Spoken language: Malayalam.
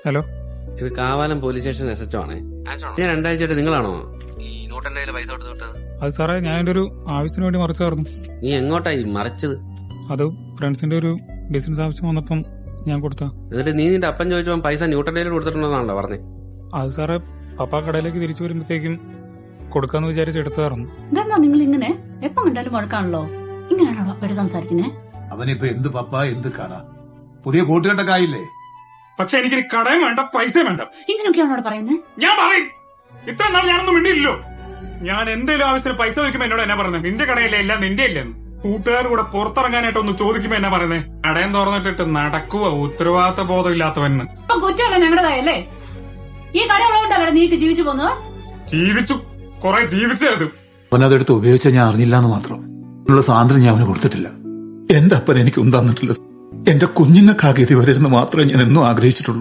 ഹലോ, ഇത് കാവാലം പോലീസ് സ്റ്റേഷൻ SHO ആണേ. ഞാൻ 2 ആഴ്ചയായിട്ട് നിങ്ങളാണോ ഈ നൂറ്റന്റെ കയ്യിൽ പൈസ കൊടുത്ത് വിട്ടത്? അത് സാറേ, ഞാൻ എൻ്റെ ഒരു ആവശ്യത്തിന് വേണ്ടി മറിച്ചായിരുന്നു. നീ എങ്ങോട്ടായി മറിച്ചത്? അത് ഫ്രണ്ട്സിന്റെ ഒരു ബിസിനസ് ആവശ്യം വന്നപ്പം ഞാൻ കൊടുത്ത. എന്നിട്ട് നീ നിന്റെ അപ്പൻ ചോദിച്ചപ്പോൾ പൈസ ന്യൂട്ടന്റെ കൊടുത്തിട്ടുണ്ടെന്നാണല്ലോ പറഞ്ഞേ. അത് സാറേ, പപ്പ കടയിലേക്ക് തിരിച്ചു വരുമ്പോഴത്തേക്കും കൊടുക്കാന്ന് വിചാരിച്ച് എടുത്തായിരുന്നു. എന്താ നിങ്ങൾ ഇങ്ങനെ എപ്പം കണ്ടാലും വഴക്കാണല്ലോ? ഇങ്ങനെയാണോ പപ്പയോട് സംസാരിക്കുന്നേ? അവനിപ്പോ എന്ത് പപ്പ എന്ത് കട, പുതിയ കൂട്ടുകെട്ടൊക്കെ ആയില്ലേ? പക്ഷെ എനിക്ക് കടയും വേണ്ട, പൈസയും വേണ്ട. ഇങ്ങനെയൊക്കെയാണോ അവിടെ പറയുന്നത്? ഞാൻ പറയും, ഇത്ര നാൾ ഞാനൊന്നും മിണ്ടിയില്ലല്ലോ. ഞാൻ എന്തെങ്കിലും ആവശ്യത്തിന് പൈസ ചോദിക്കുമ്പോ എന്നോട് എന്നാ പറയുന്നത്? നിന്റെ കടയിലെ എല്ലാം നിന്റെ ഇല്ലെന്ന്. കൂട്ടുകാർ കൂടെ പുറത്തിറങ്ങാനായിട്ട് ഒന്ന് ചോദിക്കുമ്പോ എന്നാ പറയുന്നത്? കടയും തുറന്നിട്ടിട്ട് നടക്കുക ഉത്തരവാദിത്ത ബോധം ഇല്ലാത്തവന്. ഇപ്പൊ കുറ്റമല്ല ഞങ്ങളുടേതല്ലേ? ഈ കടയുള്ളതുകൊണ്ടല്ലേ നീക്ക് ജീവിച്ചു പോകുന്നത്? ജീവിച്ചു, കൊറേ ജീവിച്ചത്. അവനതെടുത്ത് ഉപയോഗിച്ച ഞാൻ അറിഞ്ഞില്ലാന്ന് മാത്രം. ഉള്ള സ്വാതന്ത്ര്യം ഞാൻ അവന് കൊടുത്തിട്ടില്ല. എന്റെ അപ്പൻ എനിക്ക് ഒന്നും തന്നിട്ടില്ല. എന്റെ കുഞ്ഞുങ്ങൾക്കാകെ ഇത് വരരുന്ന് മാത്രമേ ഞാൻ എന്നും ആഗ്രഹിച്ചിട്ടുള്ളൂ.